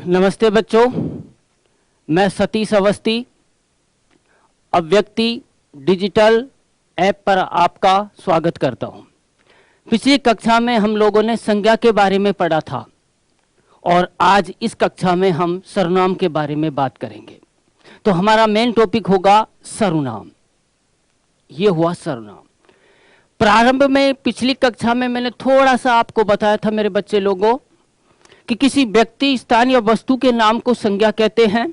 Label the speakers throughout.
Speaker 1: नमस्ते बच्चों, मैं सतीश अवस्थी अव्यक्ति डिजिटल ऐप पर आपका स्वागत करता हूं। पिछली कक्षा में हम लोगों ने संज्ञा के बारे में पढ़ा था और आज इस कक्षा में हम सर्वनाम के बारे में बात करेंगे। तो हमारा मेन टॉपिक होगा सर्वनाम। ये हुआ सर्वनाम। प्रारंभ में पिछली कक्षा में मैंने थोड़ा सा आपको बताया था मेरे बच्चे लोगों कि किसी व्यक्ति, स्थान या वस्तु के नाम को संज्ञा कहते हैं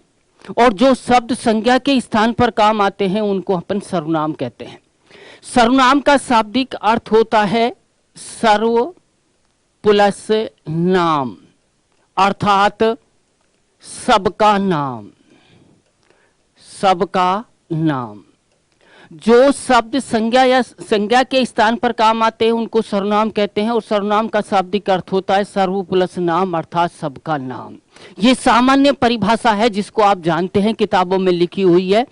Speaker 1: और जो शब्द संज्ञा के स्थान पर काम आते हैं उनको अपन सर्वनाम कहते हैं। सर्वनाम का शाब्दिक अर्थ होता है सर्व प्लस नाम, अर्थात सबका नाम। सबका नाम। जो शब्द संज्ञा या संज्ञा के स्थान पर काम आते हैं उनको सर्वनाम कहते हैं और सर्वनाम का शाब्दिक अर्थ होता है सर्व प्लस नाम, अर्थात सबका नाम। ये सामान्य परिभाषा है जिसको आप जानते हैं, किताबों में लिखी हुई है,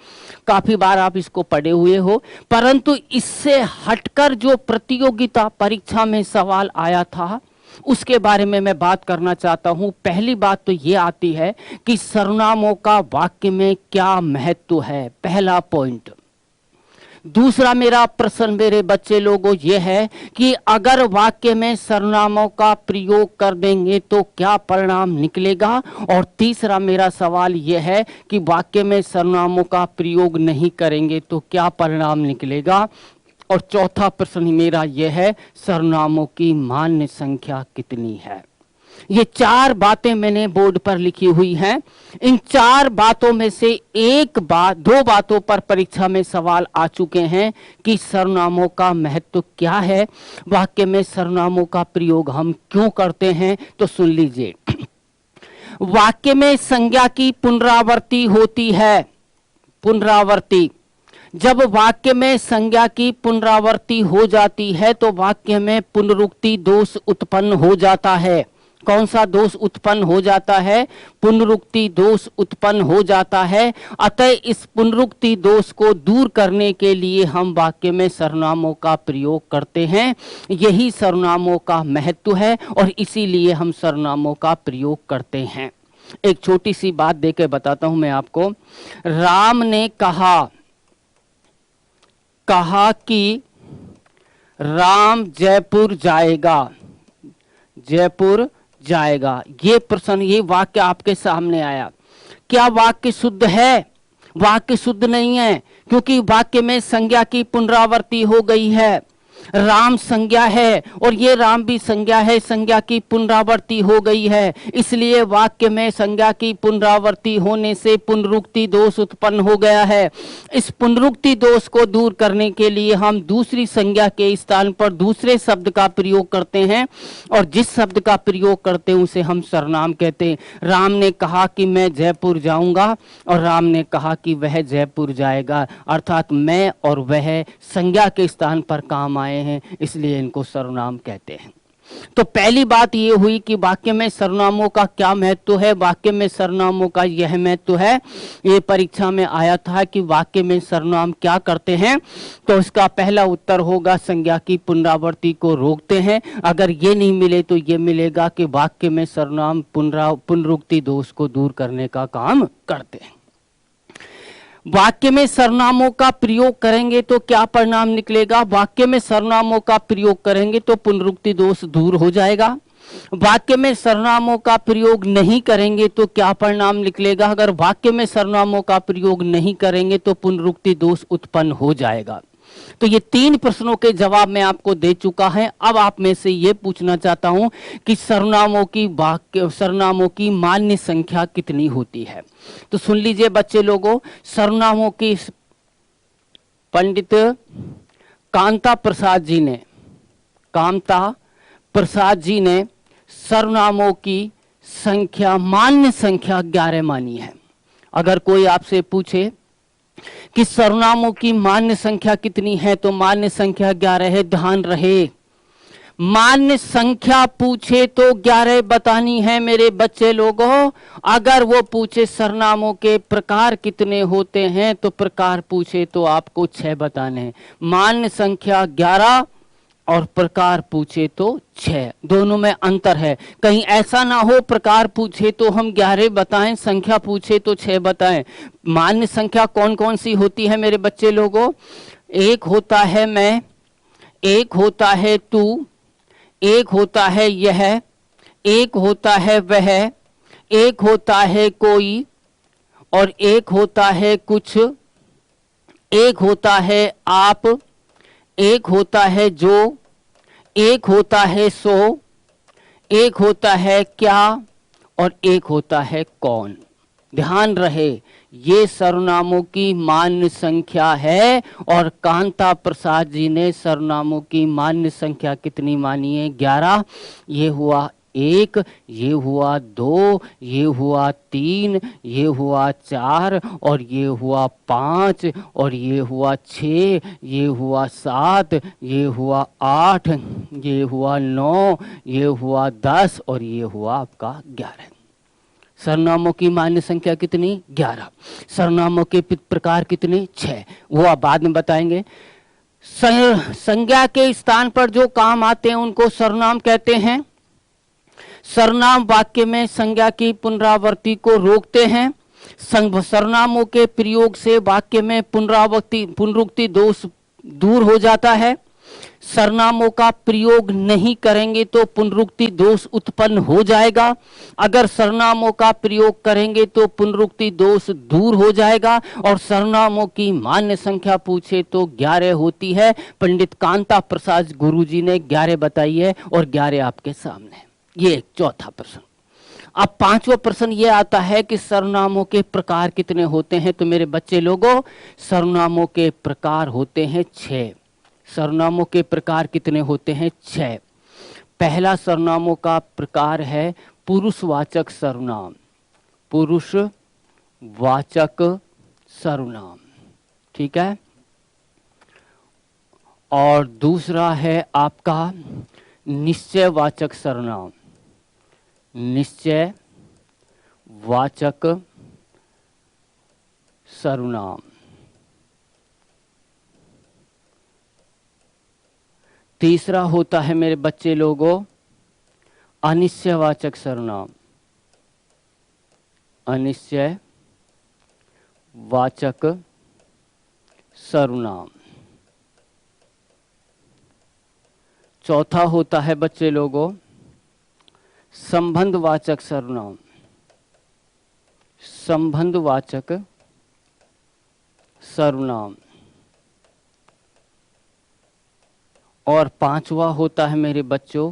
Speaker 1: काफी बार आप इसको पढ़े हुए हो। परंतु इससे हटकर जो प्रतियोगिता परीक्षा में सवाल आया था उसके बारे में मैं बात करना चाहता हूं। पहली बात तो ये आती है कि सर्वनामों का वाक्य में क्या महत्व है, पहला पॉइंट। दूसरा मेरा प्रश्न मेरे बच्चे लोगों ये है कि अगर वाक्य में सर्वनामों का प्रयोग कर देंगे तो क्या परिणाम निकलेगा। और तीसरा मेरा सवाल यह है कि वाक्य में सर्वनामों का प्रयोग नहीं करेंगे तो क्या परिणाम निकलेगा। और चौथा प्रश्न मेरा यह है, सर्वनामों की मान्य संख्या कितनी है। ये चार बातें मैंने बोर्ड पर लिखी हुई हैं। इन चार बातों में से दो बातों पर परीक्षा में सवाल आ चुके हैं कि सर्वनामों का महत्व क्या है, वाक्य में सर्वनामों का प्रयोग हम क्यों करते हैं। तो सुन लीजिए, वाक्य में संज्ञा की पुनरावृत्ति होती है। पुनरावृत्ति, जब वाक्य में संज्ञा की पुनरावृत्ति हो जाती है तो वाक्य में पुनरुक्ति दोष उत्पन्न हो जाता है। कौन सा दोष उत्पन्न हो जाता है? पुनरुक्ति दोष उत्पन्न हो जाता है। अतः इस पुनरुक्ति दोष को दूर करने के लिए हम वाक्य में सर्वनामों का प्रयोग करते हैं। यही सर्वनामों का महत्व है और इसीलिए हम सर्वनामों का प्रयोग करते हैं। एक छोटी सी बात देकर बताता हूं मैं आपको। राम ने कहा कि राम जयपुर जाएगा। जयपुर जाएगा, ये प्रश्न, ये वाक्य आपके सामने आया। क्या वाक्य शुद्ध है? वाक्य शुद्ध नहीं है, क्योंकि वाक्य में संज्ञा की पुनरावृत्ति हो गई है। राम संज्ञा है और ये राम भी संज्ञा है, संज्ञा की पुनरावृत्ति हो गई है। इसलिए वाक्य में संज्ञा की पुनरावृत्ति होने से पुनरुक्ति दोष उत्पन्न हो गया है। इस पुनरुक्ति दोष को दूर करने के लिए हम दूसरी संज्ञा के स्थान पर दूसरे शब्द का प्रयोग करते हैं और जिस शब्द का प्रयोग करते हैं उसे हम सर्वनाम कहते हैं। राम ने कहा कि मैं जयपुर जाऊंगा और राम ने कहा कि वह जयपुर जाएगा, अर्थात मैं और वह संज्ञा के स्थान पर काम आए हैं, इसलिए इनको सर्वनाम कहते हैं। तो पहली बात ये हुई कि वाक्य में सर्वनामों का क्या महत्व है। वाक्य में सर्वनामों का यह महत्व है, ये परीक्षा में आया था कि वाक्य में सर्वनाम क्या करते हैं। तो इसका पहला उत्तर होगा संज्ञा की पुनरावृत्ति को रोकते हैं। अगर ये नहीं मिले तो ये मिलेगा कि वाक्य में सर्वनाम पुनरुक्ति दोष को दूर करने का काम करते हैं। वाक्य में सर्वनामों का प्रयोग करेंगे तो क्या परिणाम निकलेगा। वाक्य में सर्वनामों का प्रयोग करेंगे तो पुनरुक्ति दोष दूर हो जाएगा। वाक्य में सर्वनामों का प्रयोग नहीं करेंगे तो क्या परिणाम निकलेगा। अगर वाक्य में सर्वनामों का प्रयोग नहीं करेंगे तो पुनरुक्ति दोष उत्पन्न हो जाएगा। तो ये तीन प्रश्नों के जवाब मैं आपको दे चुका है। अब आप में से ये पूछना चाहता हूं कि सर्वनामों की मान्य संख्या कितनी होती है। तो सुन लीजिए बच्चे लोगों, सर्वनामों की पंडित कांता प्रसाद जी ने सर्वनामों की संख्या, मान्य संख्या 11 मानी है। अगर कोई आपसे पूछे कि सर्वनामों की मान्य संख्या कितनी है तो मान्य संख्या 11 है। ध्यान रहे, मान्य संख्या पूछे तो 11 बतानी है मेरे बच्चे लोगों। अगर वो पूछे सर्वनामों के प्रकार कितने होते हैं तो प्रकार पूछे तो आपको 6 बताने हैं। मान्य संख्या 11 और प्रकार पूछे तो 6। दोनों में अंतर है। कहीं ऐसा ना हो प्रकार पूछे तो हम 11 बताएं, संख्या पूछे तो 6 बताएं। मान्य संख्या कौन कौन सी होती है मेरे बच्चे लोगों? एक होता है मैं, एक होता है तू, एक होता है यह, एक होता है वह, एक होता है कोई, और एक होता है कुछ, एक होता है आप, एक होता है जो, एक होता है सो, एक होता है क्या, और एक होता है कौन। ध्यान रहे ये सर्वनामों की मान्य संख्या है। और कांता प्रसाद जी ने सर्वनामों की मान्य संख्या कितनी मानी है? 11। ये हुआ 1, ये हुआ 2, ये हुआ 3, ये हुआ 4, और ये हुआ 5, और ये हुआ 6, ये हुआ 7, ये हुआ 8, ये हुआ 9, ये हुआ 10, और ये हुआ आपका 11। सर्वनामों की मान्य संख्या कितनी? 11। सर्वनामों के प्रकार कितने? 6। वो आप बाद में बताएंगे। संज्ञा के स्थान पर जो काम आते हैं उनको सर्वनाम कहते हैं। सर्वनाम वाक्य में संज्ञा की पुनरावृत्ति को रोकते हैं। सर्वनामों के प्रयोग से वाक्य में पुनरुक्ति दोष दूर हो जाता है। सर्वनामों का प्रयोग नहीं करेंगे तो पुनरुक्ति दोष उत्पन्न हो जाएगा। अगर सर्वनामों का प्रयोग करेंगे तो पुनरुक्ति दोष दूर हो जाएगा। और सर्वनामों की मान्य संख्या पूछे तो 11 होती है। पंडित कांता प्रसाद गुरुजी ने 11 बताई है, और 11 आपके सामने। ये एक चौथा प्रश्न। अब पांचवा प्रश्न ये आता है कि सर्वनामों के प्रकार कितने होते हैं? तो मेरे बच्चे लोगों, सर्वनामों के प्रकार होते हैं 6। सर्वनामों के प्रकार कितने होते हैं? 6। पहला सर्वनामों का प्रकार है पुरुषवाचक सर्वनाम। पुरुषवाचक सर्वनाम, ठीक है। और दूसरा है आपका निश्चयवाचक सर्वनाम। निश्चयवाचक सर्वनाम। तीसरा होता है मेरे बच्चे लोगों अनिश्चयवाचक सर्वनाम। अनिश्चयवाचक सर्वनाम। चौथा होता है बच्चे लोगों संबंधवाचक सर्वनाम। संबंधवाचक सर्वनाम। और पांचवा होता है मेरे बच्चों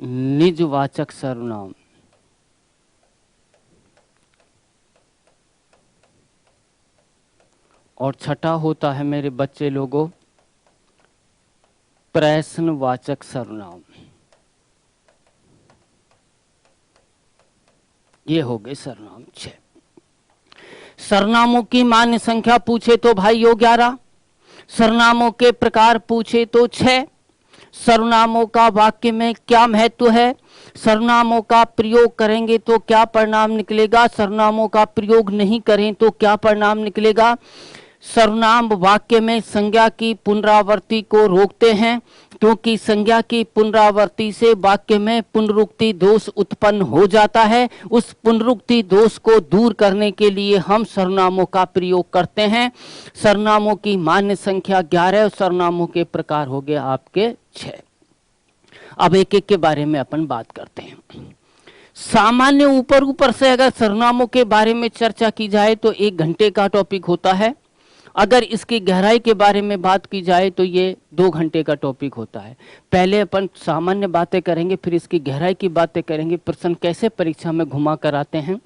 Speaker 1: निजवाचक सर्वनाम। और छठा होता है मेरे बच्चे लोगों प्रश्नवाचक सर्वनाम। ये हो गए सर्वनाम 6। सर्वनामों की मान्य संख्या पूछे तो भाइयों 11। सर्वनामों के प्रकार पूछे तो 6। सर्वनामों का वाक्य में क्या महत्व है? सर्वनामों का प्रयोग करेंगे तो क्या परिणाम निकलेगा? सर्वनामों का प्रयोग नहीं करें तो क्या परिणाम निकलेगा? सर्वनाम वाक्य में संज्ञा की पुनरावृत्ति को रोकते हैं, क्योंकि संज्ञा की पुनरावृत्ति से वाक्य में पुनरुक्ति दोष उत्पन्न हो जाता है। उस पुनरुक्ति दोष को दूर करने के लिए हम सर्वनामों का प्रयोग करते हैं। सर्वनामों की मान्य संख्या 11 और सर्वनामों के प्रकार हो गए आपके 6। अब एक एक के बारे में अपन बात करते हैं। सामान्य ऊपर ऊपर से अगर सर्वनामों के बारे में चर्चा की जाए तो 1 घंटे का टॉपिक होता है। अगर इसकी गहराई के बारे में बात की जाए तो ये 2 घंटे का टॉपिक होता है। पहले अपन सामान्य बातें करेंगे, फिर इसकी गहराई की बातें करेंगे। प्रश्न कैसे परीक्षा में घुमा कर आते हैं।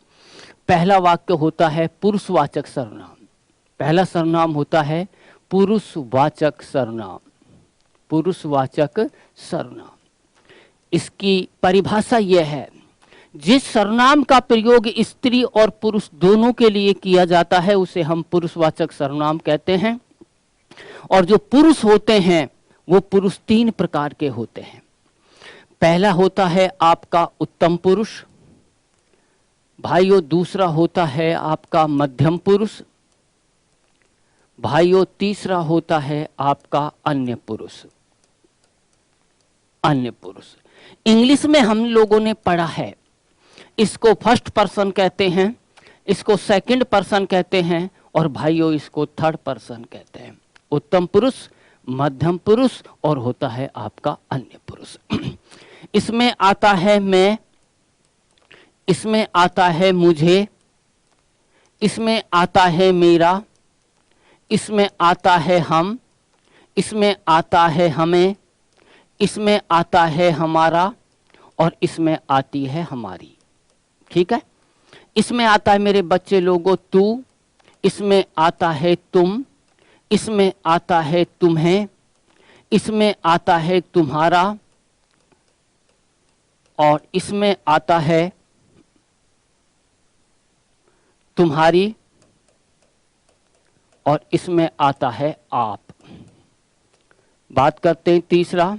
Speaker 1: पहला वाक्य होता है पुरुषवाचक सर्वनाम। पहला सर्वनाम होता है पुरुषवाचक सर्वनाम। पुरुषवाचक सर्वनाम, इसकी परिभाषा यह है जिस सर्वनाम का प्रयोग स्त्री और पुरुष दोनों के लिए किया जाता है उसे हम पुरुषवाचक सर्वनाम कहते हैं। और जो पुरुष होते हैं वो पुरुष 3 प्रकार के होते हैं। पहला होता है आपका उत्तम पुरुष भाइयों। दूसरा होता है आपका मध्यम पुरुष भाइयों। तीसरा होता है आपका अन्य पुरुष। अन्य पुरुष। इंग्लिश में हम लोगों ने पढ़ा है, इसको फर्स्ट पर्सन कहते हैं, इसको सेकंड पर्सन कहते हैं, और भाइयों इसको थर्ड पर्सन कहते हैं। उत्तम पुरुष, मध्यम पुरुष और होता है आपका अन्य पुरुष। इसमें आता है मैं, इसमें आता है मुझे, इसमें आता है मेरा, इसमें आता है हम, इसमें आता है हमें, इसमें आता है हमारा, और इसमें आती है हमारी। ठीक है। इसमें आता है मेरे बच्चे लोगों तू, इसमें आता है तुम, इसमें आता है तुम्हें, इसमें आता है तुम्हारा, और इसमें आता है तुम्हारी, और इसमें आता है आप। बात करते हैं तीसरा,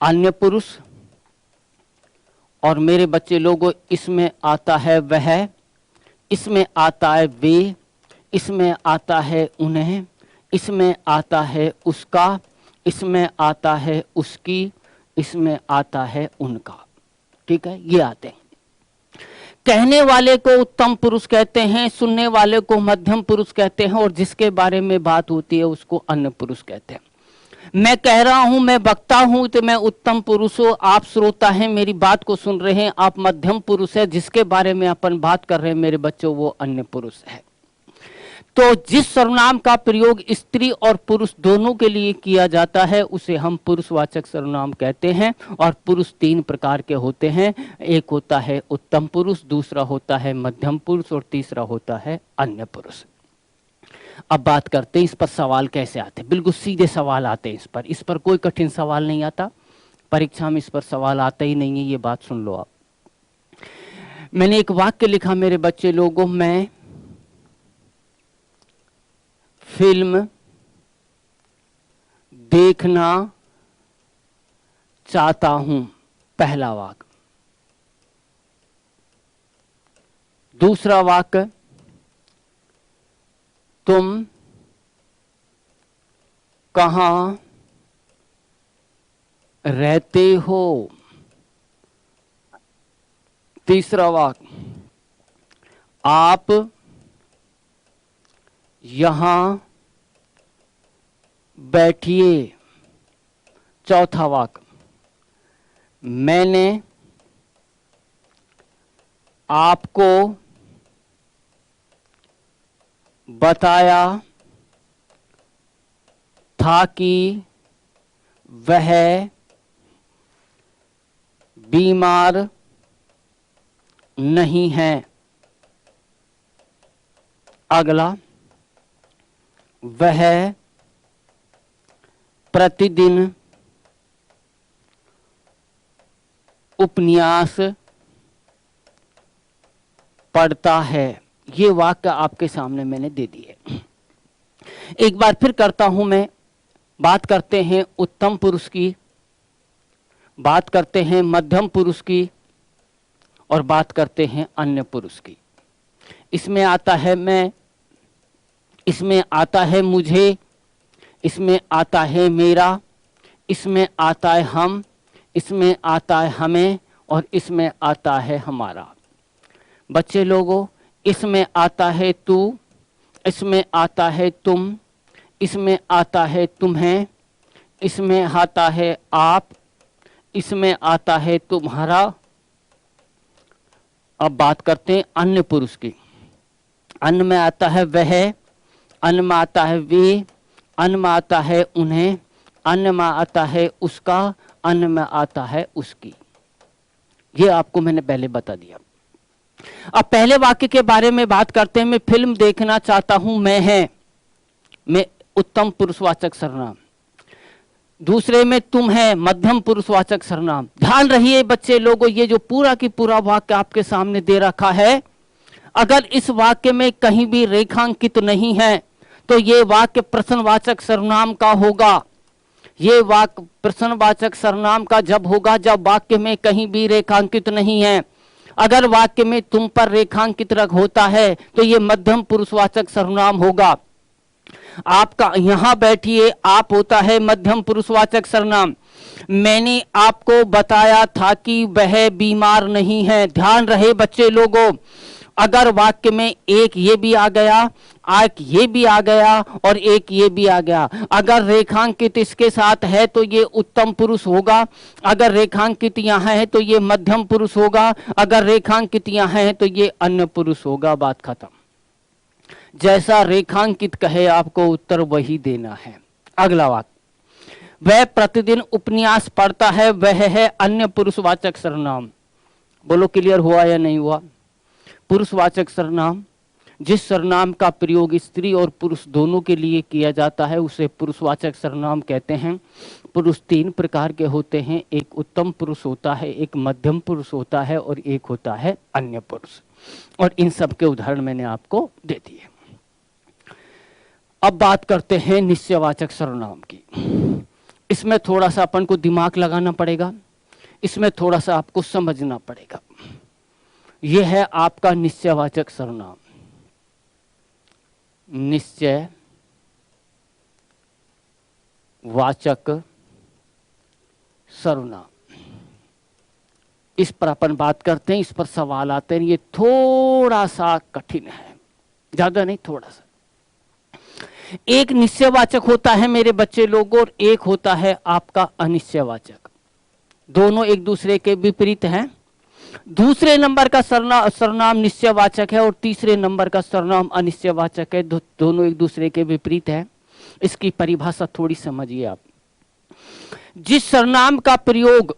Speaker 1: अन्य पुरुष। और मेरे बच्चे लोगों, इसमें आता है वह, इसमें आता है वे, इसमें आता है उन्हें, इसमें आता है उसका, इसमें आता है उसकी, इसमें आता है उनका। ठीक है, ये आते हैं। कहने वाले को उत्तम पुरुष कहते हैं, सुनने वाले को मध्यम पुरुष कहते हैं, और जिसके बारे में बात होती है उसको अन्य पुरुष कहते हैं। मैं कह रहा हूं, मैं वक्ता हूं तो मैं उत्तम पुरुष हूं, आप श्रोता हैं, मेरी बात को सुन रहे हैं, आप मध्यम पुरुष है, जिसके बारे में अपन बात कर रहे हैं मेरे बच्चों वो अन्य पुरुष है। तो जिस सर्वनाम का प्रयोग स्त्री और पुरुष दोनों के लिए किया जाता है उसे हम पुरुषवाचक सर्वनाम कहते हैं। और पुरुष तीन प्रकार के होते हैं, एक होता है उत्तम पुरुष, दूसरा होता है मध्यम पुरुष, और तीसरा होता है अन्य पुरुष। अब बात करते हैं इस पर सवाल कैसे आते हैं। बिल्कुल सीधे सवाल आते हैं इस पर कोई कठिन सवाल नहीं आता, परीक्षा में इस पर सवाल आता ही नहीं है, ये बात सुन लो आप। मैंने एक वाक्य लिखा मेरे बच्चे लोगों, मैं फिल्म देखना चाहता हूं, पहला वाक्य। दूसरा वाक्य, तुम कहां रहते हो। तीसरा वाक्य, आप यहां बैठिए। चौथा वाक्य, मैंने आपको बताया था कि वह बीमार नहीं है। अगला, वह प्रतिदिन उपन्यास पढ़ता है। ये वाक्य आपके सामने मैंने दे दिए। एक बार फिर करता हूं मैं। बात करते हैं उत्तम पुरुष की, बात करते हैं मध्यम पुरुष की, और बात करते हैं अन्य पुरुष की। इसमें आता है मैं, इसमें आता है मुझे, इसमें आता है मेरा, इसमें आता है हम, इसमें आता है हमें, और इसमें आता है हमारा। बच्चे लोगों, इसमें आता है तू, इसमें आता है तुम, इसमें आता है तुम्हें, इसमें आता है आप, इसमें आता है तुम्हारा। अब बात करते हैं अन्य पुरुष की। अन्य में आता है वह, अन्य में आता है वे, अन्य में आता है उन्हें, अन्य में आता है उसका, अन्य में आता है उसकी। ये आपको मैंने पहले बता दिया। अब पहले वाक्य के बारे में बात करते हैं। मैं फिल्म देखना चाहता हूं, मैं उत्तम पुरुषवाचक सर्वनाम। दूसरे में तुम है, मध्यम पुरुषवाचक सर्वनाम। ध्यान रहिए बच्चे लोगों, ये जो पूरा की पूरा वाक्य आपके सामने दे रखा है, अगर इस वाक्य में कहीं भी रेखांकित नहीं है तो ये वाक्य प्रश्नवाचक सर्वनाम का होगा। ये वाक्य प्रश्नवाचक सर्वनाम का जब होगा जब वाक्य में कहीं भी रेखांकित नहीं है। अगर वाक्य में तुम पर रेखांकित होता है तो ये मध्यम पुरुषवाचक सर्वनाम होगा। आपका यहां बैठिए, आप होता है मध्यम पुरुषवाचक सर्वनाम। मैंने आपको बताया था कि वह बीमार नहीं है। ध्यान रहे बच्चे लोगों, अगर वाक्य में एक ये भी आ गया, एक ये भी आ गया और एक ये भी आ गया, अगर रेखांकित इसके साथ है तो ये उत्तम पुरुष होगा, अगर रेखांकित यहाँ है तो ये मध्यम पुरुष होगा, अगर रेखांकित यहाँ है तो ये अन्य पुरुष होगा। बात खत्म। जैसा रेखांकित कहे आपको उत्तर वही देना है। अगला वाक्य, वह प्रतिदिन उपन्यास पढ़ता है, वह है अन्य पुरुषवाचक सर्वनाम। बोलो क्लियर हुआ या नहीं हुआ? पुरुषवाचक सर्वनाम, जिस सर्वनाम का प्रयोग स्त्री और पुरुष दोनों के लिए किया जाता है उसे पुरुषवाचक सर्वनाम कहते हैं। पुरुष तीन प्रकार के होते हैं, एक उत्तम पुरुष होता है, एक मध्यम पुरुष होता है और एक होता है अन्य पुरुष। और इन सब के उदाहरण मैंने आपको दे दिए। अब बात करते हैं निश्चयवाचक सर्वनाम की। इसमें थोड़ा सा अपन को दिमाग लगाना पड़ेगा, इसमें थोड़ा सा आपको समझना पड़ेगा। यह है आपका निश्चयवाचक सर्वनाम। निश्चय वाचक सर्वनाम, इस पर अपन बात करते हैं, इस पर सवाल आते हैं। ये थोड़ा सा कठिन है, ज्यादा नहीं, थोड़ा सा। एक निश्चयवाचक होता है मेरे बच्चे लोगों और एक होता है आपका अनिश्चयवाचक। दोनों एक दूसरे के विपरीत हैं। दूसरे नंबर का सर्वनाम निश्चयवाचक है और तीसरे नंबर का सर्वनाम अनिश्चयवाचक है। दोनों एक दूसरे के विपरीत है। इसकी परिभाषा थोड़ी समझिए आप। जिस सर्वनाम का प्रयोग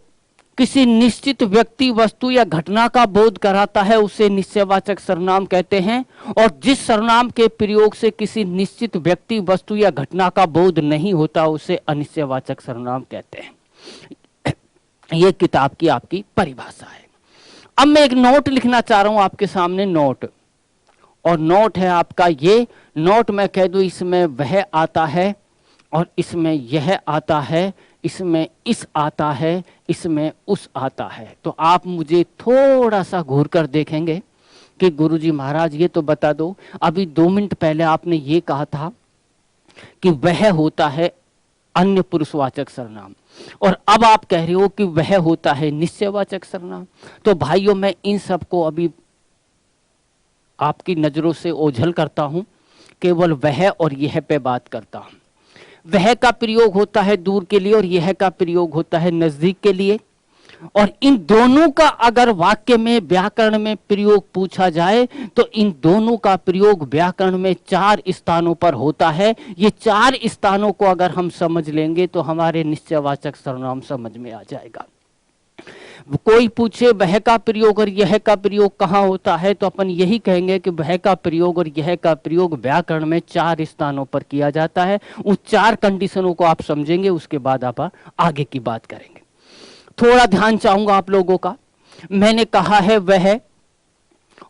Speaker 1: किसी निश्चित व्यक्ति, वस्तु या घटना का बोध कराता है उसे निश्चयवाचक सर्वनाम कहते हैं, और जिस सर्वनाम के प्रयोग से किसी निश्चित व्यक्ति, वस्तु या घटना का बोध नहीं होता उसे अनिश्चयवाचक सर्वनाम कहते हैं। यह किताब की आपकी परिभाषा है। अब मैं एक नोट लिखना चाह रहा हूं आपके सामने, नोट, और नोट है आपका ये नोट। मैं कह दूं इसमें वह आता है और इसमें यह आता है, इसमें इस आता है, इसमें उस आता है। तो आप मुझे थोड़ा सा घूर कर देखेंगे कि गुरुजी महाराज ये तो बता दो, अभी 2 मिनट पहले आपने ये कहा था कि वह होता है अन्य पुरुषवाचक सर्वनाम, और अब आप कह रहे हो कि वह होता है निश्चयवाचक सर्वनाम। तो भाइयों मैं इन सबको अभी आपकी नजरों से ओझल करता हूं, केवल वह और यह पे बात करता हूं। वह का प्रयोग होता है दूर के लिए और यह का प्रयोग होता है नजदीक के लिए। और इन दोनों का अगर वाक्य में व्याकरण में प्रयोग पूछा जाए तो इन दोनों का प्रयोग व्याकरण में 4 स्थानों पर होता है। ये 4 स्थानों को अगर हम समझ लेंगे तो हमारे निश्चयवाचक सर्वनाम समझ में आ जाएगा। कोई पूछे वह का प्रयोग और यह का प्रयोग कहाँ होता है, तो अपन यही कहेंगे कि वह का प्रयोग और यह का प्रयोग व्याकरण में 4 स्थानों पर किया जाता है। उस 4 कंडीशनों को आप समझेंगे, उसके बाद आप आगे की बात करेंगे। थोड़ा ध्यान चाहूंगा आप लोगों का। मैंने कहा है वह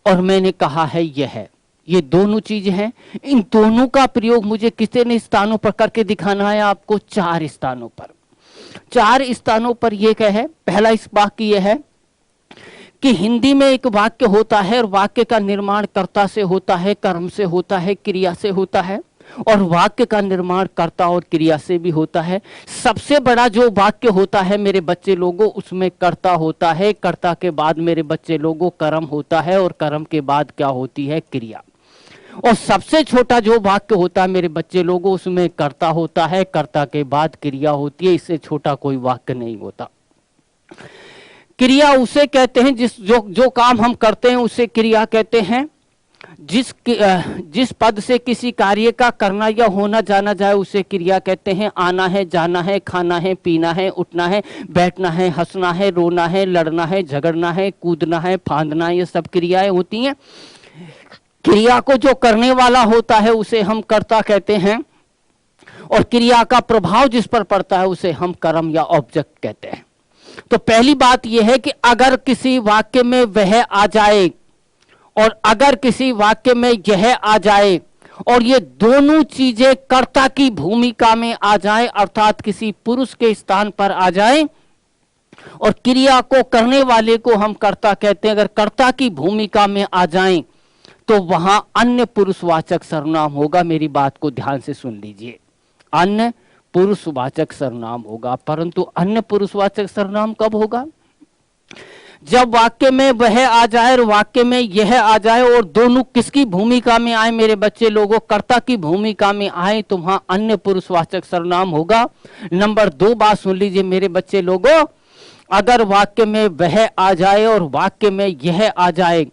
Speaker 1: और मैंने कहा है यह, ये दोनों चीजें हैं। इन दोनों का प्रयोग मुझे कितने स्थानों पर करके दिखाना है आपको? 4 स्थानों पर। 4 स्थानों पर यह क्या है? पहला इस वाक्य यह है कि हिंदी में एक वाक्य होता है और वाक्य का निर्माण कर्ता से होता है, कर्म से होता है, क्रिया से होता है, और वाक्य का निर्माण कर्ता और क्रिया से भी होता है। सबसे बड़ा जो वाक्य होता है मेरे बच्चे लोगों, उसमें कर्ता होता है, कर्ता के बाद मेरे बच्चे लोगों कर्म होता है, और कर्म के बाद क्या होती है? क्रिया। और सबसे छोटा जो वाक्य होता है मेरे बच्चे लोगों, उसमें कर्ता होता है, कर्ता के बाद क्रिया होती है। इससे छोटा कोई वाक्य नहीं होता। क्रिया उसे कहते हैं जो काम हम करते हैं उसे क्रिया कहते हैं। जिस पद से किसी कार्य का करना या होना जाना जाए उसे क्रिया कहते हैं। आना है, जाना है, खाना है, पीना है, उठना है, बैठना है, हंसना है, रोना है, लड़ना है, झगड़ना है, कूदना है, फांदना है, ये सब क्रियाएं होती हैं। क्रिया को जो करने वाला होता है उसे हम कर्ता कहते हैं, और क्रिया का प्रभाव जिस पर पड़ता है उसे हम कर्म या ऑब्जेक्ट कहते हैं। तो पहली बात यह है कि अगर किसी वाक्य में वह आ जाए और अगर किसी वाक्य में यह आ जाए और ये दोनों चीजें कर्ता की भूमिका में आ जाए, अर्थात किसी पुरुष के स्थान पर आ जाए, और क्रिया को करने वाले को हम कर्ता कहते हैं, अगर कर्ता की भूमिका में आ जाएं तो वहां अन्य पुरुषवाचक सर्वनाम होगा। मेरी बात को ध्यान से सुन लीजिए। अन्य पुरुषवाचक सर्वनाम होगा। परंतु अन्य पुरुषवाचक सर्वनाम कब होगा? जब वाक्य में वह आ जाए और वाक्य में यह आ जाए और दोनों किसकी भूमिका में आए मेरे बच्चे लोगों? कर्ता की भूमिका में आए, तो वहां अन्य पुरुषवाचक सर्वनाम होगा। नंबर 2 बात सुन लीजिए मेरे बच्चे लोगों, अगर वाक्य में वह आ जाए और वाक्य में यह आ जाए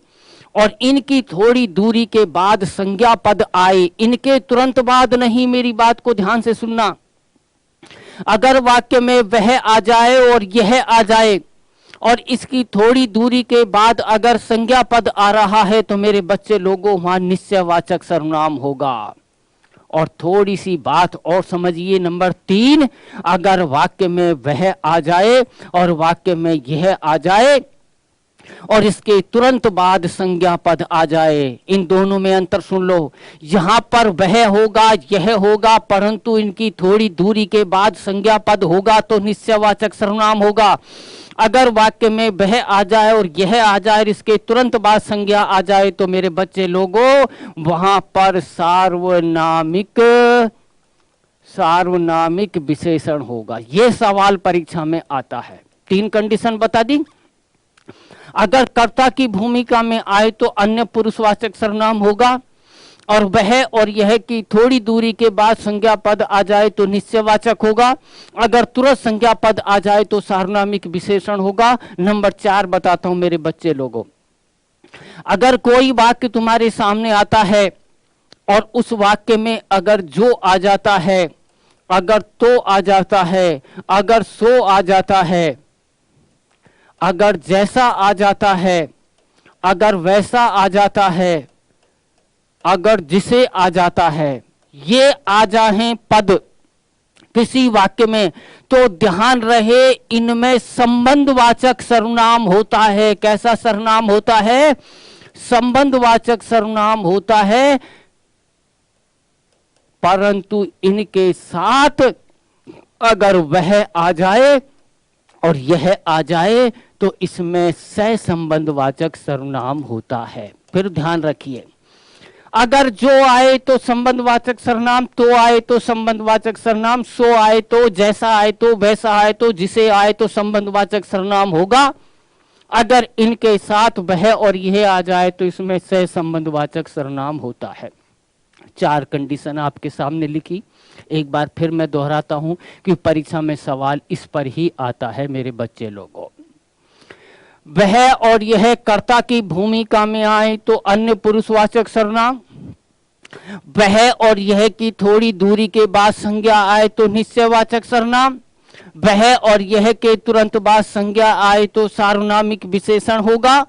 Speaker 1: और इनकी थोड़ी दूरी के बाद संज्ञा पद आए, इनके तुरंत बाद नहीं, मेरी बात को ध्यान से सुनना। अगर वाक्य में वह आ जाए और यह आ जाए और इसकी थोड़ी दूरी के बाद अगर संज्ञा पद आ रहा है तो मेरे बच्चे लोगों वहां निश्चयवाचक सर्वनाम होगा। और थोड़ी सी बात और समझिए, नंबर 3, अगर वाक्य में वह आ जाए और वाक्य में यह आ जाए और इसके तुरंत बाद संज्ञा पद आ जाए, इन दोनों में अंतर सुन लो। यहां पर वह होगा, यह होगा, परंतु इनकी थोड़ी दूरी के बाद संज्ञा पद होगा तो निश्चयवाचक सर्वनाम होगा। अगर वाक्य में वह आ जाए और यह आ जाए और इसके तुरंत बाद संज्ञा आ जाए तो मेरे बच्चे लोगों वहां पर सार्वनामिक विशेषण होगा। यह सवाल परीक्षा में आता है। 3 कंडीशन बता दी। अगर कर्ता की भूमिका में आए तो अन्य पुरुषवाचक सर्वनाम होगा, और वह और यह की थोड़ी दूरी के बाद संज्ञा पद आ जाए तो निश्चयवाचक होगा। अगर तुरंत संज्ञा पद आ जाए तो सार्वनामिक विशेषण होगा। नंबर 4 बताता हूं मेरे बच्चे लोगों, अगर कोई वाक्य तुम्हारे सामने आता है और उस वाक्य में अगर जो आ जाता है, अगर तो आ जाता है, अगर सो आ जाता है, अगर जैसा आ जाता है, अगर वैसा आ जाता है, अगर जिसे आ जाता है, ये आ जाए पद किसी वाक्य में, तो ध्यान रहे इनमें संबंधवाचक सर्वनाम होता है। कैसा सर्वनाम होता है? संबंधवाचक सर्वनाम होता है। परंतु इनके साथ अगर वह आ जाए और यह आ जाए तो इसमें सहसंबंधवाचक सर्वनाम होता है। फिर ध्यान रखिए, अगर जो आए तो संबंधवाचक सर्वनाम, तो आए तो संबंधवाचक सर्वनाम, सो आए तो, जैसा आए तो, वैसा आए तो, जिसे आए तो संबंधवाचक सर्वनाम होगा। अगर इनके साथ वह और यह आ जाए तो इसमें सहसंबंधवाचक सर्वनाम होता है। 4 कंडीशन आपके सामने लिखी। एक बार फिर मैं दोहराता हूं कि परीक्षा में सवाल इस पर ही आता है मेरे बच्चे लोगों। वह और यह कर्ता की भूमिका में आए तो अन्य पुरुषवाचक सर्वनाम, वह और यह की थोड़ी दूरी के बाद संज्ञा आए तो निश्चयवाचक सर्वनाम, वह और यह के तुरंत बाद संज्ञा आए तो सार्वनामिक विशेषण होगा।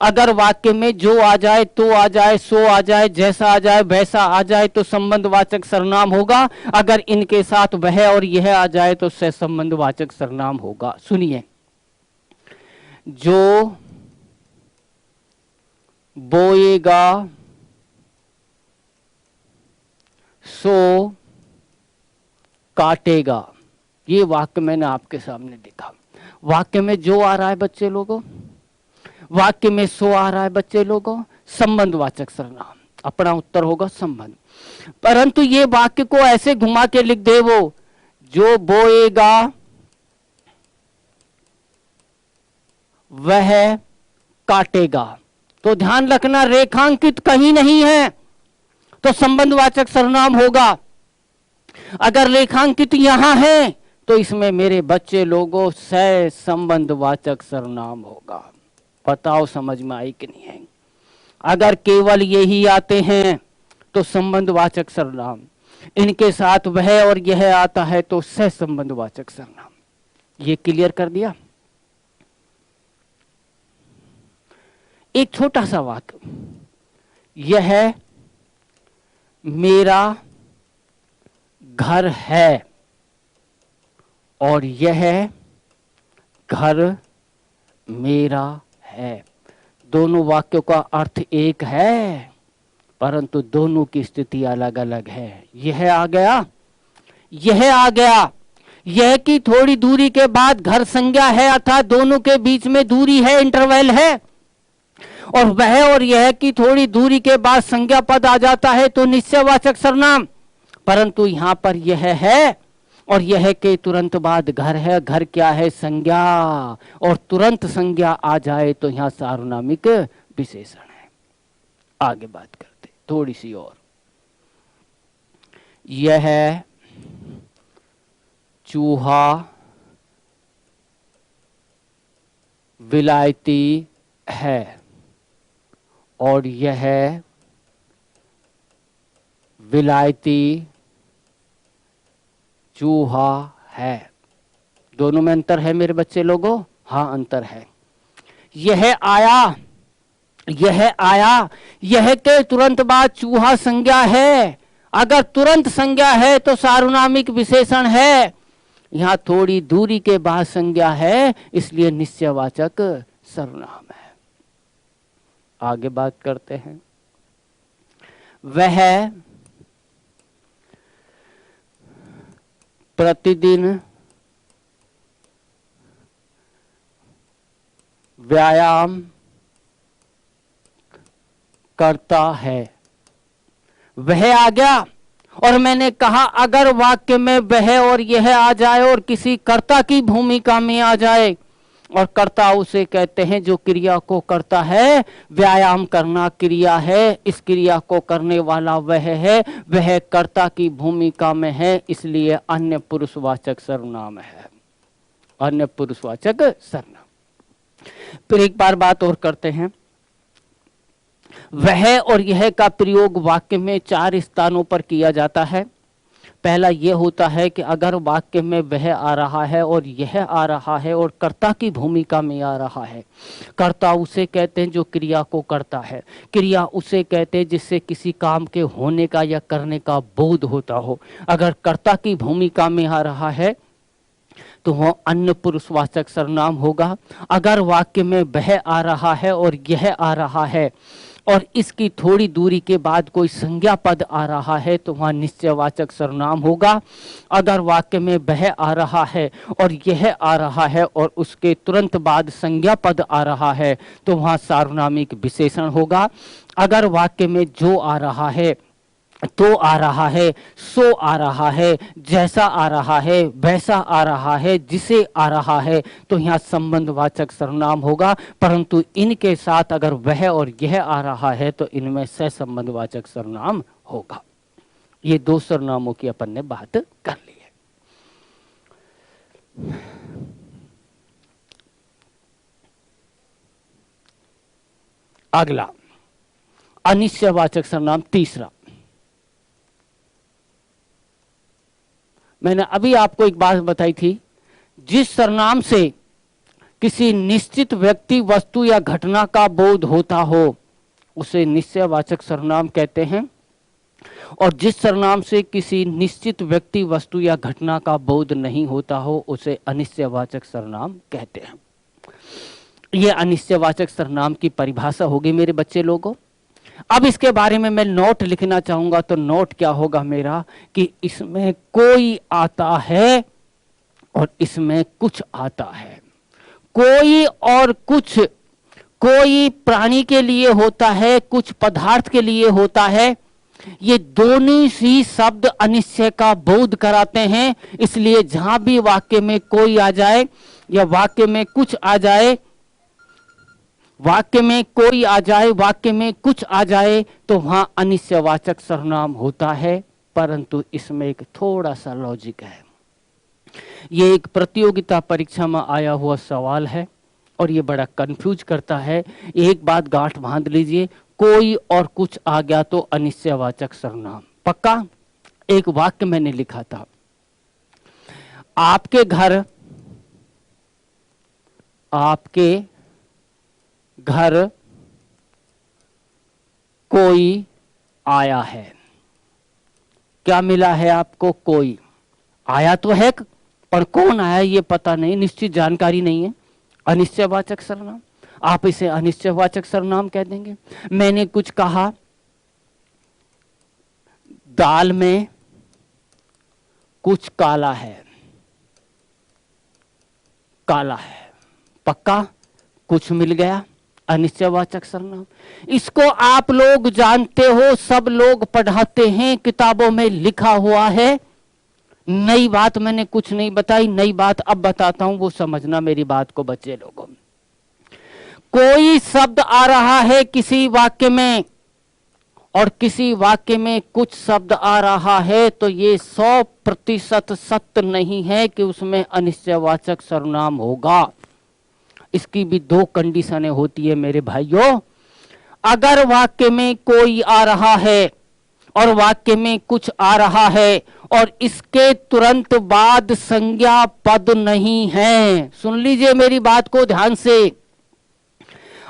Speaker 1: अगर वाक्य में जो आ जाए, तो आ जाए, सो आ जाए, जैसा आ जाए, वैसा आ जाए तो संबंधवाचक सर्वनाम होगा। अगर इनके साथ वह और यह आ जाए तो सहसंबंधवाचक सर्वनाम होगा। सुनिए, जो बोएगा सो काटेगा, ये वाक्य मैंने आपके सामने लिखा। वाक्य में जो आ रहा है बच्चे लोगों, वाक्य में सो आ रहा है बच्चे लोगों, संबंधवाचक सर्वनाम। अपना उत्तर होगा संबंध। परंतु ये वाक्य को ऐसे घुमा के लिख दे, वो जो बोएगा वह काटेगा, तो ध्यान रखना रेखांकित कहीं नहीं है तो संबंधवाचक सर्वनाम होगा। अगर रेखांकित यहां है तो इसमें मेरे बच्चे लोगों सह संबंधवाचक सर्वनाम होगा। बताओ समझ में आई कि नहीं है? अगर केवल यही आते हैं तो संबंधवाचक सर्वनाम, इनके साथ वह और यह आता है तो सह संबंधवाचक सर्वनाम। ये क्लियर कर दिया। एक छोटा सा वाक्य, यह मेरा घर है और यह घर मेरा है। दोनों वाक्यों का अर्थ एक है परंतु दोनों की स्थिति अलग अलग है। यह आ गया, यह आ गया, यह की थोड़ी दूरी के बाद घर संज्ञा है अर्थात दोनों के बीच में दूरी है, इंटरवल है। और वह और यह की थोड़ी दूरी के बाद संज्ञा पद आ जाता है तो निश्चयवाचक सर्वनाम। परंतु यहां पर यह है और यह के तुरंत बाद घर है। घर क्या है? संज्ञा। और तुरंत संज्ञा आ जाए तो यहाँ सार्वनामिक विशेषण है। आगे बात करते थोड़ी सी और। यह चूहा विलायती है और यह विलायती चूहा है। दोनों में अंतर है मेरे बच्चे लोगों? हाँ अंतर है। यह आया, यह आया, यह के तुरंत बाद चूहा संज्ञा है। अगर तुरंत संज्ञा है तो सार्वनामिक विशेषण है। यहां थोड़ी दूरी के बाद संज्ञा है, इसलिए निश्चयवाचक सर्वनाम है। आगे बात करते हैं। वह प्रतिदिन व्यायाम करता है। वह आ गया और मैंने कहा अगर वाक्य में वह और यह आ जाए और किसी कर्ता की भूमिका में आ जाए, और कर्ता उसे कहते हैं जो क्रिया को करता है। व्यायाम करना क्रिया है, इस क्रिया को करने वाला वह है, वह कर्ता की भूमिका में है, इसलिए अन्य पुरुषवाचक सर्वनाम है। अन्य पुरुषवाचक सर्वनाम। फिर एक बार बात और करते हैं। वह और यह का प्रयोग वाक्य में 4 स्थानों पर किया जाता है। पहला यह होता है कि अगर वाक्य में वह आ रहा है और यह आ रहा है और कर्ता की भूमिका में आ रहा है। कर्ता उसे कहते हैं जो क्रिया को करता है। क्रिया उसे कहते हैं जिससे किसी काम के होने का या करने का बोध होता हो। अगर कर्ता की भूमिका में आ रहा है तो वह अन्य पुरुषवाचक सर्वनाम होगा। अगर वाक्य में वह आ रहा है और यह आ रहा है और इसकी थोड़ी दूरी के बाद कोई संज्ञा पद आ रहा है तो वहां निश्चयवाचक सर्वनाम होगा। अगर वाक्य में वह आ रहा है और यह आ रहा है और उसके तुरंत बाद संज्ञा पद आ रहा है तो वहां सार्वनामिक विशेषण होगा। अगर वाक्य में जो आ रहा है, तो आ रहा है, सो आ रहा है, जैसा आ रहा है, वैसा आ रहा है, जिसे आ रहा है, तो यहाँ संबंधवाचक सर्वनाम होगा। परंतु इनके साथ अगर वह और यह आ रहा है तो इनमें सहसंबंधवाचक सर्वनाम होगा। ये 2 सर्वनामों की अपन ने बात कर ली है। अगला अनिश्चयवाचक सर्वनाम तीसरा। मैंने अभी आपको एक बात बताई थी, जिस सर्वनाम से किसी निश्चित व्यक्ति, वस्तु या घटना का बोध होता हो उसे निश्चयवाचक सर्वनाम कहते हैं, और जिस सर्वनाम से किसी निश्चित व्यक्ति, वस्तु या घटना का बोध नहीं होता हो उसे अनिश्चयवाचक सर्वनाम कहते हैं। यह अनिश्चयवाचक सर्वनाम की परिभाषा होगी मेरे बच्चे लोगों। अब इसके बारे में मैं नोट लिखना चाहूंगा तो नोट क्या होगा मेरा कि इसमें कोई आता है और इसमें कुछ आता है। कोई और कुछ, कोई प्राणी के लिए होता है, कुछ पदार्थ के लिए होता है। ये दोनों ही शब्द अनिश्चय का बोध कराते हैं। इसलिए जहां भी वाक्य में कोई आ जाए या वाक्य में कुछ आ जाए, वाक्य में कोई आ जाए, वाक्य में कुछ आ जाए तो वहां अनिश्चयवाचक सर्वनाम होता है। परंतु इसमें एक थोड़ा सा लॉजिक है। ये एक प्रतियोगिता परीक्षा में आया हुआ सवाल है और ये बड़ा कंफ्यूज करता है। एक बात गांठ बांध लीजिए, कोई और कुछ आ गया तो अनिश्चयवाचक सर्वनाम पक्का। एक वाक्य मैंने लिखा था, आपके घर कोई आया है। क्या मिला है आपको? कोई आया तो है, पर कौन आया ये पता नहीं, निश्चित जानकारी नहीं है। अनिश्चयवाचक सर्वनाम, आप इसे अनिश्चयवाचक सर्वनाम कह देंगे। मैंने कुछ कहा, दाल में कुछ काला है। काला है पक्का, कुछ मिल गया, अनिश्चयवाचक सर्वनाम। इसको आप लोग जानते हो, सब लोग पढ़ाते हैं, किताबों में लिखा हुआ है। नई बात मैंने कुछ नहीं बताई, नई बात अब बताता हूं, वो समझना मेरी बात को बच्चे लोगों। कोई शब्द आ रहा है किसी वाक्य में और किसी वाक्य में कुछ शब्द आ रहा है, तो ये 100% सत्य नहीं है कि उसमें अनिश्चयवाचक सर्वनाम होगा। इसकी भी दो कंडीशनें होती है मेरे भाइयों। अगर वाक्य में कोई आ रहा है और वाक्य में कुछ आ रहा है और इसके तुरंत बाद संज्ञा पद नहीं है, सुन लीजिए मेरी बात को ध्यान से।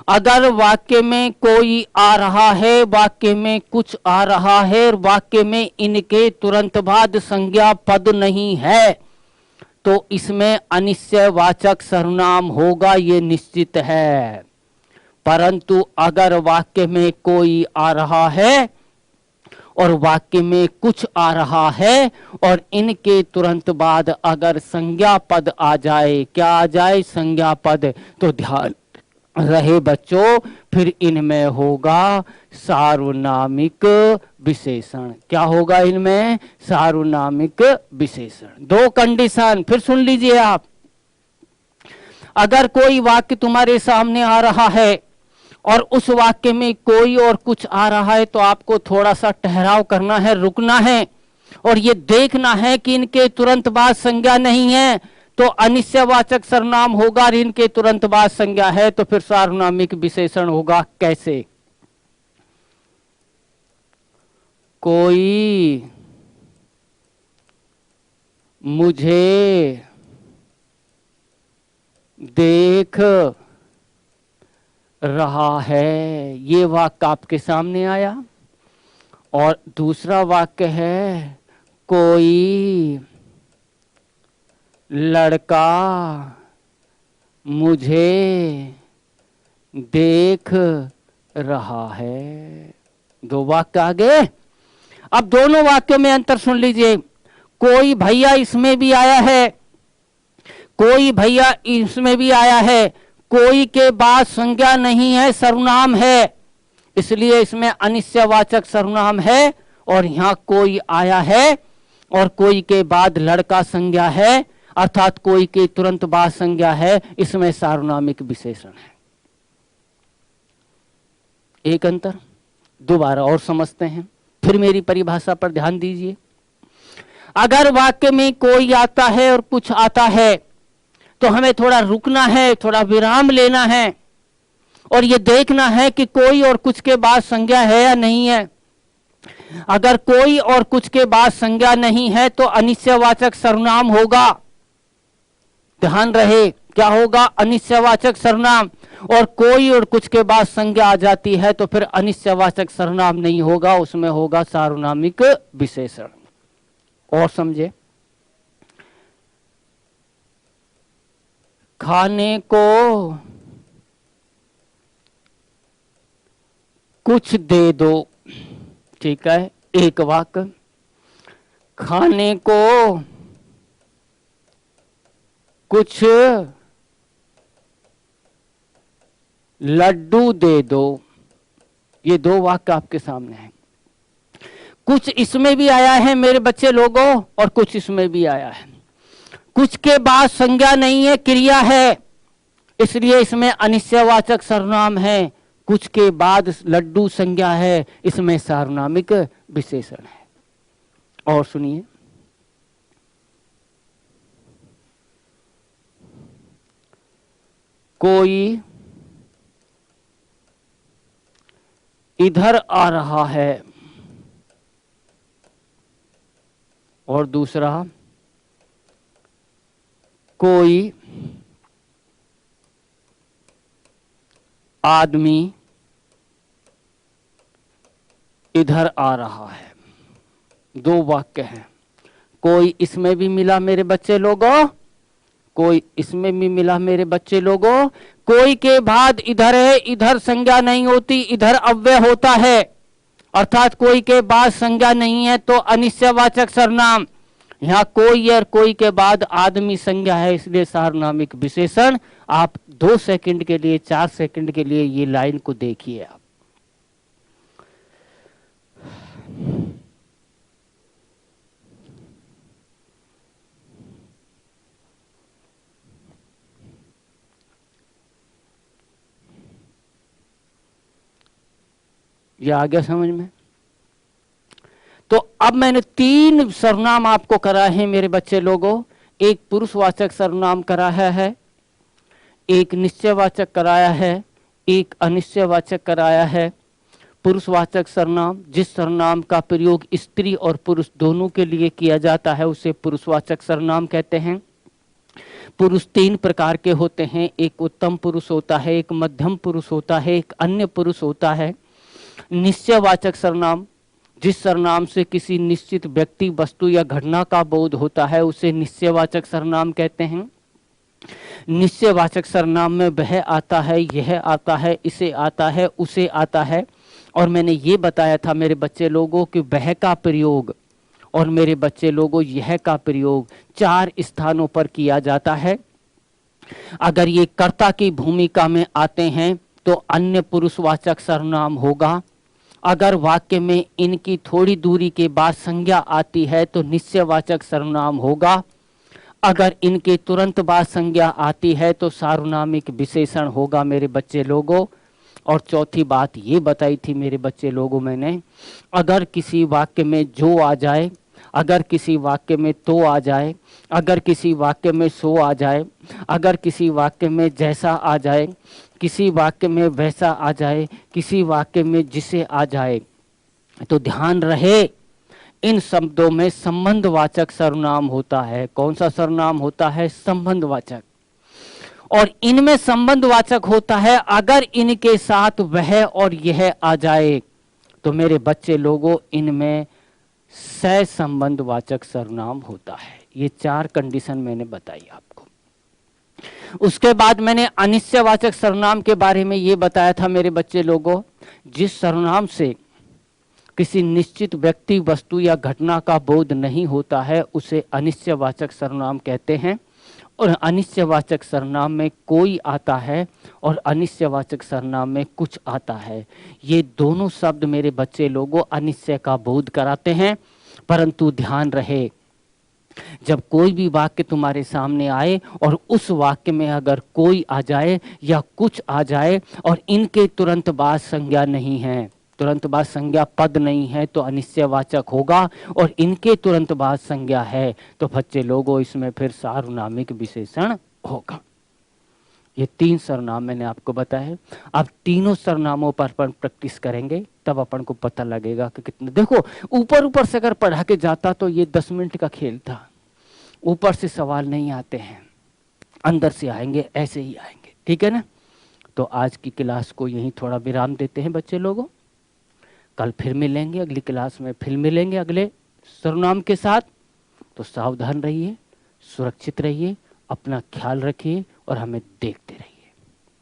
Speaker 1: अगर वाक्य में कोई आ रहा है, वाक्य में कुछ आ रहा है और वाक्य में इनके तुरंत बाद संज्ञा पद नहीं है, तो इसमें अनिश्चयवाचक सर्वनाम होगा, ये निश्चित है। परंतु अगर वाक्य में कोई आ रहा है और वाक्य में कुछ आ रहा है और इनके तुरंत बाद अगर संज्ञा पद आ जाए, क्या आ जाए? संज्ञा पद, तो ध्यान रहे बच्चों, फिर इनमें होगा सार्वनामिक विशेषण। क्या होगा इनमें? सार्वनामिक विशेषण। दो कंडीशन फिर सुन लीजिए आप। अगर कोई वाक्य तुम्हारे सामने आ रहा है और उस वाक्य में कोई और कुछ आ रहा है, तो आपको थोड़ा सा ठहराव करना है, रुकना है और ये देखना है कि इनके तुरंत बाद संज्ञा नहीं है तो अनिश्चयवाचक सर्वनाम होगा, और इनके तुरंत बाद संज्ञा है तो फिर सार्वनामिक विशेषण होगा। कैसे? कोई मुझे देख रहा है, ये वाक्य आपके सामने आया। और दूसरा वाक्य है कोई लड़का मुझे देख रहा है। दो वाक्य आ गए। अब दोनों वाक्यों में अंतर सुन लीजिए। कोई भैया इसमें भी आया है, कोई भैया इसमें भी आया है, कोई के बाद संज्ञा नहीं है, सर्वनाम है, इसलिए इसमें अनिश्चयवाचक सर्वनाम है। और यहां कोई आया है और कोई के बाद लड़का संज्ञा है, अर्थात कोई के तुरंत बाद संज्ञा है, इसमें सार्वनामिक विशेषण है। एक अंतर दोबारा और समझते हैं, फिर मेरी परिभाषा पर ध्यान दीजिए। अगर वाक्य में कोई आता है और कुछ आता है, तो हमें थोड़ा रुकना है, थोड़ा विराम लेना है और ये देखना है कि कोई और कुछ के बाद संज्ञा है या नहीं है। अगर कोई और कुछ के बाद संज्ञा नहीं है तो अनिश्चयवाचक सर्वनाम होगा। ध्यान रहे, क्या होगा? अनिश्चयवाचक सर्वनाम। और कोई और कुछ के बाद संज्ञा आ जाती है तो फिर अनिश्चयवाचक सर्वनाम नहीं होगा, उसमें होगा सार्वनामिक विशेषण। और समझे? खाने को कुछ दे दो, ठीक है, एक वाक्य। खाने को कुछ लड्डू दे दो, ये दो वाक्य आपके सामने हैं। कुछ इसमें भी आया है मेरे बच्चे लोगों और कुछ इसमें भी आया है। कुछ के बाद संज्ञा नहीं है, क्रिया है, इसलिए इसमें अनिश्चयवाचक सर्वनाम है। कुछ के बाद लड्डू संज्ञा है, इसमें सार्वनामिक विशेषण है। और सुनिए, कोई इधर आ रहा है और दूसरा कोई आदमी इधर आ रहा है। दो वाक्य हैं। कोई इसमें भी मिला मेरे बच्चे लोगों, कोई इसमें भी मिला मेरे बच्चे लोगों। कोई के बाद इधर है, इधर संज्ञा नहीं होती, इधर अव्यय होता है, अर्थात कोई के बाद संज्ञा नहीं है तो अनिश्चयवाचक सर्वनाम। यहाँ कोई और कोई के बाद आदमी संज्ञा है, इसलिए सार्वनामिक विशेषण। आप 2 सेकंड के लिए, 4 सेकंड के लिए ये लाइन को देखिए आप। ये आ गया समझ में? तो अब मैंने 3 सर्वनाम आपको कराए हैं मेरे बच्चे लोगों। एक पुरुषवाचक सर्वनाम कराया है, एक निश्चयवाचक कराया है, एक अनिश्चयवाचक कराया है। पुरुषवाचक सर्वनाम, जिस सर्वनाम का प्रयोग स्त्री और पुरुष दोनों के लिए किया जाता है उसे पुरुषवाचक सर्वनाम कहते हैं। पुरुष 3 प्रकार के होते हैं, एक उत्तम पुरुष होता है, एक मध्यम पुरुष होता है, एक अन्य पुरुष होता है। निश्चयवाचक सर्वनाम, जिस सर्वनाम से किसी निश्चित व्यक्ति, वस्तु या घटना का बोध होता है उसे निश्चयवाचक सर्वनाम कहते हैं। निश्चयवाचक सर्वनाम में वह आता है, यह आता है, इसे आता है, उसे आता है। और मैंने ये बताया था मेरे बच्चे लोगों कि वह का प्रयोग और मेरे बच्चे लोगों यह का प्रयोग 4 स्थानों पर किया जाता है। अगर ये कर्ता की भूमिका में आते हैं तो अन्य पुरुषवाचक सर्वनाम होगा। अगर वाक्य में इनकी थोड़ी दूरी के बाद संज्ञा आती है तो निश्चयवाचक सर्वनाम होगा। अगर इनके तुरंत बाद संज्ञा आती है तो सार्वनामिक विशेषण होगा मेरे बच्चे लोगों। और चौथी बात ये बताई थी मेरे बच्चे लोगों मैंने, अगर किसी वाक्य में जो आ जाए, अगर किसी वाक्य में तो आ जाए, अगर किसी वाक्य में सो आ जाए, अगर किसी वाक्य में जैसा आ जाए, किसी वाक्य में वैसा आ जाए, किसी वाक्य में जिसे आ जाए, तो ध्यान रहे इन शब्दों में संबंधवाचक सर्वनाम होता है। कौन सा सर्वनाम होता है? संबंधवाचक। और इनमें संबंधवाचक होता है अगर इनके साथ वह और यह आ जाए तो मेरे बच्चे लोगों इनमें सहसंबंधवाचक सर्वनाम होता है। ये 4 कंडीशन मैंने बताई आपको। उसके बाद मैंने अनिश्चयवाचक सर्वनाम के बारे में ये बताया था मेरे बच्चे लोगों, जिस सर्वनाम से किसी निश्चित व्यक्ति, वस्तु या घटना का बोध नहीं होता है उसे अनिश्चयवाचक सर्वनाम कहते हैं। और अनिश्चयवाचक सर्वनाम में कोई आता है और अनिश्चयवाचक सर्वनाम में कुछ आता है। ये दोनों शब्द मेरे बच्चे लोगों अनिश्चय का बोध कराते हैं। परंतु ध्यान रहे, जब कोई भी वाक्य तुम्हारे सामने आए और उस वाक्य में अगर कोई आ जाए या कुछ आ जाए और इनके तुरंत बाद संज्ञा नहीं है, तुरंत बाद संज्ञा पद नहीं है तो अनिश्चयवाचक होगा। और इनके तुरंत बाद संज्ञा है तो बच्चे लोगों इसमें फिर सार्वनामिक विशेषण होगा। ये 3 सर्वनाम मैंने आपको बताया। अब तीनों सर्वनामों पर अपन प्रैक्टिस करेंगे तब अपन को पता लगेगा कि कितने। देखो ऊपर ऊपर से अगर पढ़ा के जाता तो ये 10 मिनट का खेल था। ऊपर से सवाल नहीं आते हैं, अंदर से आएंगे, ऐसे ही आएंगे। ठीक है ना? तो आज की क्लास को यहीं थोड़ा विराम देते हैं बच्चे लोगों। कल फिर मिलेंगे, अगली क्लास में फिर मिलेंगे अगले सर्वनाम के साथ। तो सावधान रहिए, सुरक्षित रहिए, अपना ख्याल रखिए और हमें देखते रहिए।